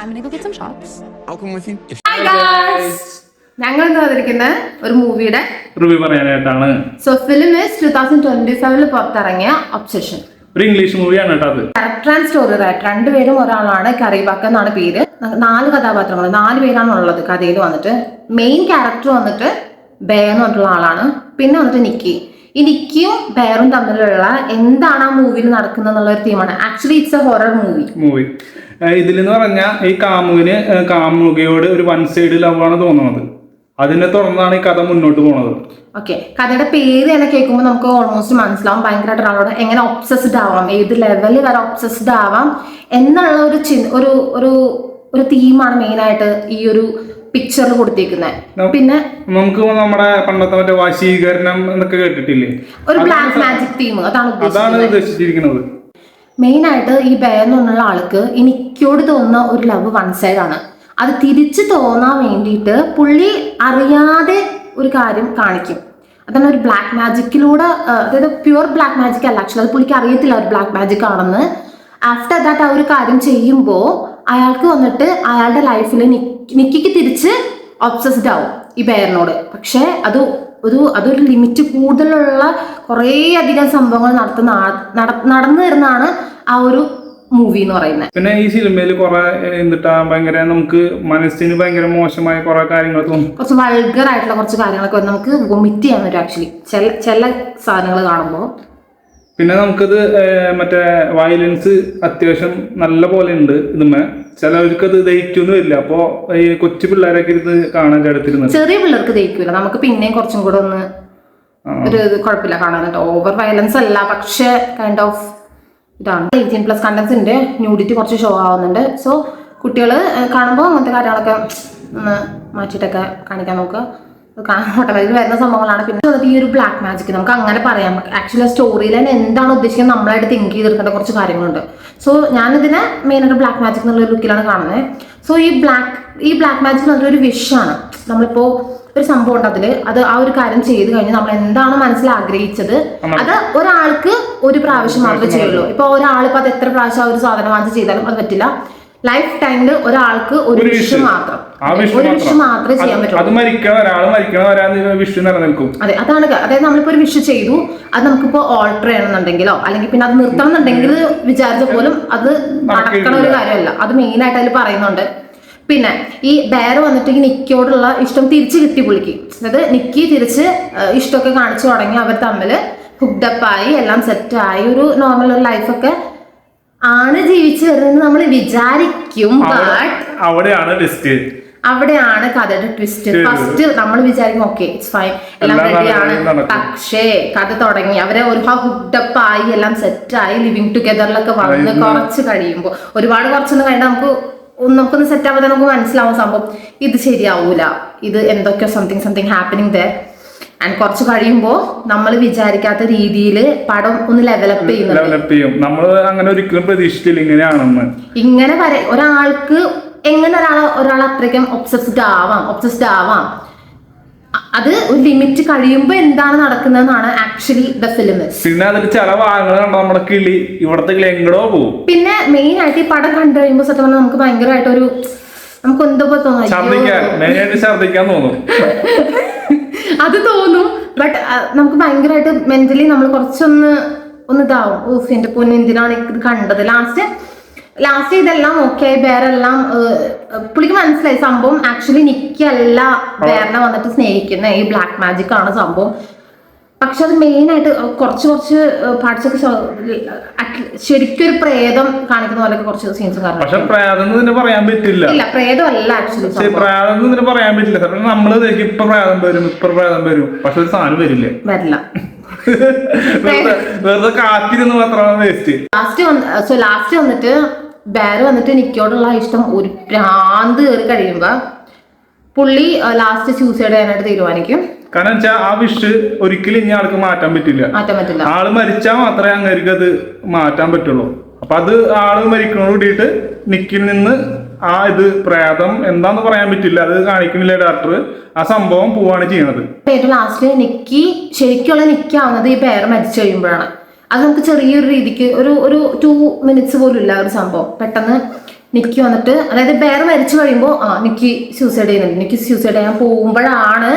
I'm gonna go get some shots. I'll come with you. Hi guys! ഞങ്ങൾ ഇന്ന് വന്നിരിക്കുന്ന ഒരു മൂവിയുടെ റിവ്യൂ പറയാനായിട്ടാണ്. സോ ഫിലിം 2025 പുറത്തിറങ്ങിയ ഒബ്സഷൻ. ഒരു ഇംഗ്ലീഷ് മൂവിയാണ് കേട്ടോ അത്. ക്യാരക്ടർ ആൻഡ് സ്റ്റോറി റൈറ്റർ രണ്ടുപേരും ഒരാളാണ്, കറീബാക്ക എന്നാണ് പേര്. 4 കഥാപാത്രങ്ങൾ, 4 പേരാണ് ഉള്ളത് കഥയിൽ. വന്നിട്ട് മെയിൻ ക്യാരക്ടർ വന്നിട്ട് ബെയർ എന്ന് പറഞ്ഞിട്ടുള്ള ആളാണ്. പിന്നെ വന്നിട്ട് നിക്കി. ഈ നിക്കിയും ബെയറും തമ്മിലുള്ള എന്താണ് ആ മൂവിയിൽ നടക്കുന്നത് എന്നുള്ള ഒരു തീമാണ്. Actually it's a horror movie. ഇതിലെന്ന് പറഞ്ഞാൽ ഈ കാമുകയോട് ഒരു വൺ സൈഡ് ലവ് ആണ് തോന്നുന്നത്. അതിനെ തുറന്നാണ് ഈ കഥ മുന്നോട്ട് പോണത്. ഓക്കെ, കഥയുടെ പേര് തന്നെ കേൾക്കുമ്പോൾ നമുക്ക് ഓൾമോസ്റ്റ് മനസ്സിലാവും ഭയങ്കരമായിട്ട് ഒരാളോട് എങ്ങനെ ഒബ്സസ്ഡ് ആവാം, ഏത് ലെവലിൽ വരെ ഒബ്സസ്ഡ് ആവാം എന്നുള്ള ഒരു തീമാണ് മെയിൻ ആയിട്ട് ഈ ഒരു പിക്ചറിൽ കൊടുത്തേക്കുന്നത്. പിന്നെ നമുക്ക് നമ്മുടെ പണ്ടത്തെ മറ്റേ വശീകരണം എന്നൊക്കെ കേട്ടിട്ടില്ലേ, ഒരു ബ്ലാക്ക് മാജിക് തീം അതാണ് ഉദ്ദേശിച്ചിരിക്കുന്നത്. മെയിൻ ആയിട്ട് ഈ ബെയർ എന്നുള്ള ആൾക്ക് എനിക്കോട് തോന്നുന്ന ഒരു ലവ് വൺ സൈഡ് ആണ്. അത് തിരിച്ചു തോന്നാൻ വേണ്ടിയിട്ട് പുള്ളി അറിയാതെ ഒരു കാര്യം കാണിക്കും. അതാണ് ഒരു ബ്ലാക്ക് മാജിക്കിലൂടെ, അതായത് പ്യുവർ ബ്ലാക്ക് മാജിക് അല്ല ആക്ച്വലി, അത് പുള്ളിക്ക് അറിയത്തില്ല ഒരു ബ്ലാക്ക് മാജിക് ആണെന്ന്. ആഫ്റ്റർ ദാറ്റ് ആ ഒരു കാര്യം ചെയ്യുമ്പോൾ അയാൾക്ക് വന്നിട്ട് അയാളുടെ ലൈഫിൽ നിക്കിക്ക് തിരിച്ച് ഒബ്സസ്ഡ് ആവും ഈ ബെയറിനോട്. പക്ഷെ അതൊരു ലിമിറ്റ് കൂടുതലുള്ള കുറേ അധികം സംഭവങ്ങൾ നടന്നു വരുന്നതാണ് ആ ഒരു മൂവി എന്ന് പറയുന്നത്. പിന്നെ ഈ സിനിമയിൽ കുറെ ഭയങ്കര നമുക്ക് മനസ്സിന് ഭയങ്കര മോശമായ കുറെ കാര്യങ്ങൾ തോന്നും. കുറച്ച് വൾഗർ ആയിട്ടുള്ള കുറച്ച് കാര്യങ്ങളൊക്കെ നമുക്ക് വൊമിറ്റ് ചെയ്യാൻ പറ്റും ആക്ച്വലി ചില സാധനങ്ങൾ കാണുമ്പോൾ. പിന്നെ നമുക്കത് മറ്റേ വയലൻസ് അത്യാവശ്യം നല്ല പോലെ ഉണ്ട് ഇതുമേ. ചിലവർക്ക് അത് ദഹിക്കൊന്നും ഇല്ല. അപ്പോ ഈ കൊച്ചു പിള്ളേരൊക്കെ ഇത് കാണാൻ അടുത്തിരുന്നത്, ചെറിയ പിള്ളേർക്ക് ദഹിക്കൂല. നമുക്ക് പിന്നെയും കുറച്ചും കൂടെ ഒന്ന് ഒരു കുഴപ്പമില്ല കാണാനായിട്ട്. ഓവർ വയലൻസ് അല്ല, പക്ഷെ കൈൻഡ് ഓഫ് ഇതാണ്. 18+ കണ്ടന്റ്സ് ഉണ്ട്, ന്യൂഡിറ്റി കുറച്ച് ഷോ ആവുന്നുണ്ട്. സോ കുട്ടികൾ കാണുമ്പോൾ അങ്ങനത്തെ കാര്യങ്ങളൊക്കെ ഒന്ന് മാറ്റിയിട്ടൊക്കെ കാണിക്കാൻ നോക്കുക. ഓട്ടോമാറ്റിക് വരുന്ന സംഭവങ്ങളാണ്. പിന്നെ ഈ ഒരു ബ്ലാക്ക് മാജിക് നമുക്ക് അങ്ങനെ പറയാം. ആക്ച്വലി സ്റ്റോറി ലൈൻ എന്താണ് ഉദ്ദേശിക്കുന്നത് നമ്മളായിട്ട് തിങ്ക് ചെയ്തെടുക്കേണ്ട കുറച്ച് കാര്യങ്ങളുണ്ട്. സോ ഞാനിതിനെ മെയിനായിട്ട് ബ്ലാക്ക് മാജിക് എന്നുള്ള ലുക്കിലാണ് കാണുന്നത്. സോ ഈ ബ്ലാക്ക് മാജിക് എന്ന് പറഞ്ഞൊരു വിഷാണ്. നമ്മളിപ്പോൾ ഒരു സംഭവം ഉണ്ട്, അത് ആ ഒരു കാര്യം ചെയ്ത് കഴിഞ്ഞാൽ നമ്മൾ എന്താണ് മനസ്സിൽ ആഗ്രഹിച്ചത് അത് ഒരാൾക്ക് ഒരു പ്രാവശ്യം മാത്രമേ ചെയ്യുള്ളൂ. ഇപ്പൊ ഒരാളിപ്പോൾ അത് എത്ര പ്രാവശ്യം ആ ഒരു സാധനം വാങ്ങിച്ച് ചെയ്താലും അത് പറ്റില്ല. ലൈഫ് ടൈമിൽ ഒരാൾക്ക് ഒരു വിഷ് മാത്രമേ ചെയ്യാൻ പറ്റുള്ളൂ. അതെ, അതാണ്. അതായത് നമ്മളിപ്പോ ഒരു വിഷ് ചെയ്തു, അത് നമുക്കിപ്പോ ഓൾട്ടർ ചെയ്യണമെന്നുണ്ടെങ്കിലോ അല്ലെങ്കിൽ പിന്നെ അത് നിർത്തണം എന്നുണ്ടെങ്കിൽ വിചാരിച്ച പോലും അത് നടക്കണ ഒരു കാര്യമല്ല. അത് മെയിൻ ആയിട്ട് അതിൽ പറയുന്നുണ്ട്. പിന്നെ ഈ ബെയർ വന്നിട്ട് ഈ നിക്കിയോടുള്ള ഇഷ്ടം തിരിച്ച് കിട്ടി പുള്ളിക്ക്. അതായത് നിക്കി തിരിച്ച് ഇഷ്ടമൊക്കെ കാണിച്ചു തുടങ്ങി. അവർ തമ്മിൽ ഹുക്ഡപ്പായി, എല്ലാം സെറ്റായി, ഒരു നോർമൽ ഒരു ലൈഫൊക്കെ ആണ് ജീവിച്ചു വരുന്നത് നമ്മൾ വിചാരിക്കും. അവിടെയാണ് കഥയുടെ ട്വിസ്റ്റ്. ഫസ്റ്റ് നമ്മൾ വിചാരിക്കും ഓക്കെ ഇറ്റ്സ് ഫൈൻ, എല്ലാം റെഡിയാണ്. പക്ഷേ കഥ തുടങ്ങി അവരെ ഒരു ഹുക്ഡപ്പായി, എല്ലാം സെറ്റായി, ലിവിങ് ടുഗദറിലൊക്കെ വന്ന് കുറച്ച് കഴിയുമ്പോൾ കുറച്ചൊന്നും കഴിഞ്ഞാൽ നമുക്കൊന്ന് സെറ്റ് ആവാതെ നമുക്ക് മനസ്സിലാവും സംഭവം ഇത് ശരിയാവൂല, ഇത് എന്തൊക്കെയോ സംതിങ് ഹാപ്പനിങ് ദർ. ആൻഡ് കുറച്ച് കഴിയുമ്പോൾ നമ്മൾ വിചാരിക്കാത്ത രീതിയിൽ പടം ഒന്ന് ലെവലപ്പ് ചെയ്യും. നമ്മൾ അങ്ങനെ ഒരിക്കലും പ്രതീക്ഷിച്ചില്ല ഇങ്ങനെയാണെന്ന്. ഇങ്ങനെ ഒരാൾക്ക് എങ്ങനെ ഒരാൾ അത്രയ്ക്കും ഒബ്സസ്ഡ് ആവാം അത് ഒരു ലിമിറ്റ് കഴിയുമ്പോൾ എന്താണ് നടക്കുന്നതെന്നാണ് ആക്ച്വലി ദ ഫിലിം. പിന്നെ അതിൽ ചില ഭാഗങ്ങൾ നമ്മുടെ കിളി ഇവിടത്തെ കിളി എങ്ങടോ പോകും. പിന്നെ മെയിൻ ആയിട്ട് ഈ പടം കണ്ടു കഴിയുമ്പോൾ സത്യം പറഞ്ഞാൽ നമുക്ക് ഭയങ്കരമായിട്ട് നമുക്ക് എന്തോ ഛർദ്ദിക്കാൻ തോന്നും. അത് തോന്നും. ബട്ട് നമുക്ക് ഭയങ്കരമായിട്ട് മെന്റലി നമ്മൾ കുറച്ചൊന്ന് ഇതാവും. ഓഫ് എന്റെ പൊന്നു എന്തിനാണ് ഇത് കണ്ടത്. ലാസ്റ്റ് ഇതെല്ലാം ഓക്കെ ആയി. ബെയറെല്ലാം പുള്ളിക്ക് മനസ്സിലായി സംഭവം ആക്ച്വലി നിക്കല്ല ബെയറിനെ വന്നിട്ട് സ്നേഹിക്കുന്ന ഈ ബ്ലാക്ക് മാജിക് ആണ് സംഭവം. പക്ഷെ അത് മെയിൻ ആയിട്ട് കുറച്ച് പാർട്സൊക്കെ ശരിക്കും ഒരു പ്രേതം കാണിക്കുന്ന പോലെയൊക്കെ കുറച്ച് സീൻസും കാരണം. പക്ഷെ പ്രേതം പറയാൻ പറ്റില്ല. ഇല്ല, പ്രേതം അല്ല ആക്ച്വലി. പ്രേതം പറയാൻ പറ്റില്ല. നമ്മള് ഇപ്പൊ പ്രേതം വരും പക്ഷെ ഒരു സാധനം വരില്ല. വെറുതെ കാത്തിരുന്ന് മാത്രമാണ് വേസ്റ്റ്. ലാസ്റ്റ് വന്നിട്ട് ബെയർ വന്നിട്ട് നിക്കോടുള്ള ഇഷ്ടം ഒരു ഭ്രാന്ത് കയറി കഴിയുമ്പോ പുള്ളി ലാസ്റ്റ് സൂസൈഡ് ചെയ്യാനായിട്ട് തീരുമാനിക്കും. കാരണം വെച്ചാൽ ആ വിഷ് ഒരിക്കലും ഇനി ആൾക്ക് മാറ്റാൻ പറ്റില്ല. ആള് മരിച്ചാൽ മാത്രമേ അങ്ങേർക്ക് അത് മാറ്റാൻ പറ്റുള്ളൂ. അപ്പൊ അത് ആള് മരിക്കണോട് കൂടിയിട്ട് നിക്കിൽ നിന്ന് ആ ഇത് പ്രേതം എന്താന്ന് പറയാൻ പറ്റില്ല, അത് കാണിക്കുന്നില്ല ഡയറക്ടർ. ആ സംഭവം പോവാണ് ചെയ്യണത്. ഏറ്റവും ലാസ്റ്റ് നിക്കി ശരിക്കുള്ള നിക്കാവുന്നത് ഈ ബെയർ മരിച്ചു കഴിയുമ്പോഴാണ്. അത് നമുക്ക് ചെറിയൊരു രീതിക്ക് ഒരു 2 minutes പോലും ഇല്ല ഒരു സംഭവം. പെട്ടെന്ന് നിക്കി വന്നിട്ട്, അതായത് ബെയർ മരിച്ചു കഴിയുമ്പോൾ നിക്കി സൂസൈഡ് ചെയ്യുന്നുണ്ട്. നിക്കി സൂസൈഡ് ചെയ്യാൻ പോകുമ്പോഴാണ്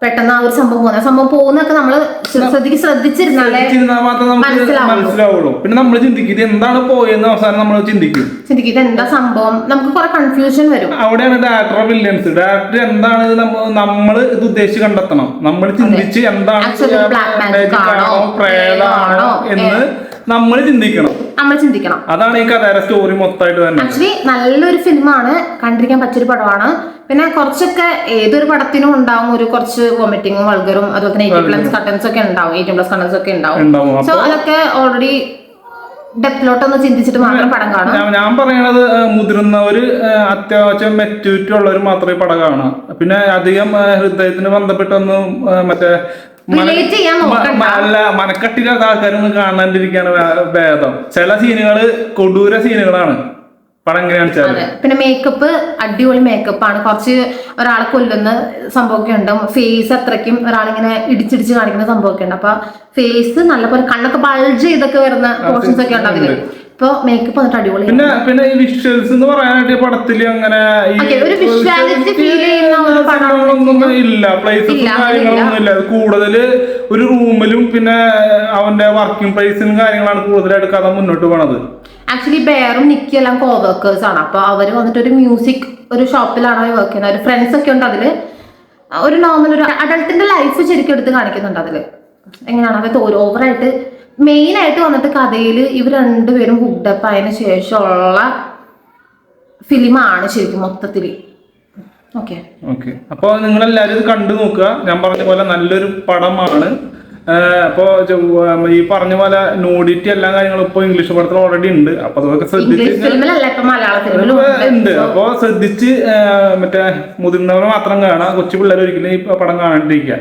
പെട്ടെന്ന് ആ ഒരു സംഭവം പോകുന്നൊക്കെ നമ്മള് ശ്രദ്ധിച്ചിരുന്നാലേ മനസ്സിലാവുള്ളൂ. പിന്നെ നമ്മൾ ചിന്തിക്കും ഇത് എന്താണ് പോയെന്ന് അവസാനം നമ്മൾ ചിന്തിക്കും ഇത് എന്താ സംഭവം, നമുക്ക് കുറെ കൺഫ്യൂഷൻ വരും. അവിടെയാണ് ഡയറക്ടർ വില്യൻസ്. ഡയറക്ടർ എന്താണ് നമ്മൾ ഇത് ഉദ്ദേശിച്ച് കണ്ടെത്തണം. നമ്മൾ ചിന്തിച്ച് എന്താണ് പ്രേതാണോ എന്ന് നമ്മൾ ചിന്തിക്കണം. അതാണ് ഈ കഥയുടെ സ്റ്റോറി മൊത്തമായിട്ട് തന്നെ. ആക്ച്വലി നല്ലൊരു ഫിലിമാണ്, കണ്ടിരിക്കാൻ പറ്റിയൊരു പടമാണ്. പിന്നെ കുറച്ചൊക്കെ ഏതൊരു പടത്തിനും ഉണ്ടാവും ഒരു കുറച്ച് വോമിറ്റിങ്ങും വൾഗറും അതുപോലെ തന്നെ 18+ കണ്ടന്റ്സ് ഒക്കെ ഉണ്ടാവും. 18+ ഒക്കെ ഉണ്ടാവും. സോ അതൊക്കെ ഓൾറെഡി ഡെപ്തിലോട്ടൊന്ന് ചിന്തിച്ചിട്ട് മാത്രം പടം കാണാം. ഞാൻ പറയണത് മുതിർന്നവര് അത്യാവശ്യം മെച്യൂരിറ്റി ഉള്ളവർ മാത്രമേ പടം കാണാം. പിന്നെ അധികം ഹൃദയത്തിന് ബന്ധപ്പെട്ടൊന്നും മറ്റേ മനക്കട്ടില്ലാത്ത ആൾക്കാരൊന്നും കാണാണ്ടിരിക്കാണ് ഭേദം. ചില സീനുകള് കൊടൂര സീനുകളാണ് പടം എങ്ങനെയാണെന്ന്. പിന്നെ മേക്കപ്പ് അടിപൊളി മേക്കപ്പാണ്. കുറച്ച് ഒരാളെ കൊല്ലുന്ന സംഭവമൊക്കെ ഉണ്ട്. ഫേസ് അത്രയ്ക്കും ഒരാളിങ്ങനെ ഇടിച്ചിടിച്ച് കാണിക്കുന്ന സംഭവമൊക്കെ ഉണ്ട്. അപ്പൊ ഫേസ് നല്ലപോലെ കണ്ണൊക്കെ ബൾജ് ചെയ്തൊക്കെ വരുന്ന പോർഷൻസ് ഒക്കെ ഉണ്ട് അതില്. ഇപ്പൊ മേക്കപ്പ് വന്നിട്ട് അടിപൊളി. പിന്നെ ഈ വിഷ്വൽസ് എന്ന് പറയാനായിട്ട് പടത്തില് അങ്ങനെ ഒരു വിഷ്വാലിറ്റി ഫീൽ ചെയ്യുന്ന ഒരു പടമൊന്നും ഇല്ല. പ്ലേസസും കാര്യങ്ങളൊന്നും ഇല്ല. കൂടുതല് ഒരു റൂമിലും പിന്നെ അവന്റെ വർക്കിംഗ് പ്ലേസും കാര്യങ്ങളാണ് കൂടുതലായിട്ട് കഥ മുന്നോട്ട് പോണത്. ആക്ച്വലി ബെയറും നിക്കി എല്ലാം കോവർക്കേഴ്സ് ആണ്. അപ്പൊ അവര് വന്നിട്ട് ഒരു മ്യൂസിക് ഒരു ഷോപ്പിലാണ് അവർ വർക്ക് ചെയ്യുന്നത്. ഒരു ഫ്രണ്ട്സ് ഒക്കെ ഉണ്ട് അതില്. ഒരു നോർമൽ ഒരു അഡൾട്ടിന്റെ ലൈഫ് ശരിക്കും എടുത്ത് കാണിക്കുന്നുണ്ട് അതില്. എങ്ങനെയാണ് അതായത് ഓവറായിട്ട് മെയിൻ ആയിട്ട് വന്നിട്ട് കഥയിൽ ഇവർ രണ്ടുപേരും ഹുക്ഡപ്പ് ആയതിനു ശേഷമുള്ള ഫിലിമാണ് ശരിക്കും മൊത്തത്തില്. ഓക്കെ അപ്പൊ നിങ്ങളെല്ലാരും ഇത് കണ്ടു നോക്കുക. ഞാൻ പറഞ്ഞ പോലെ നല്ലൊരു പടമാണ്. അപ്പൊ ഈ പറഞ്ഞ പോലെ നൂഡിറ്റി എല്ലാ കാര്യങ്ങളും ഇപ്പൊ ഇംഗ്ലീഷ് പടത്തിൽ ഓൾറെഡി ഉണ്ട്. അപ്പൊ അതൊക്കെ ഉണ്ട്. അപ്പൊ ശ്രദ്ധിച്ച് മറ്റേ മുതിർന്നവർ മാത്രം കാണാം. കൊച്ചു പിള്ളേർ ഒരിക്കലും ഈ പടം കാണാണ്ടിരിക്കുക.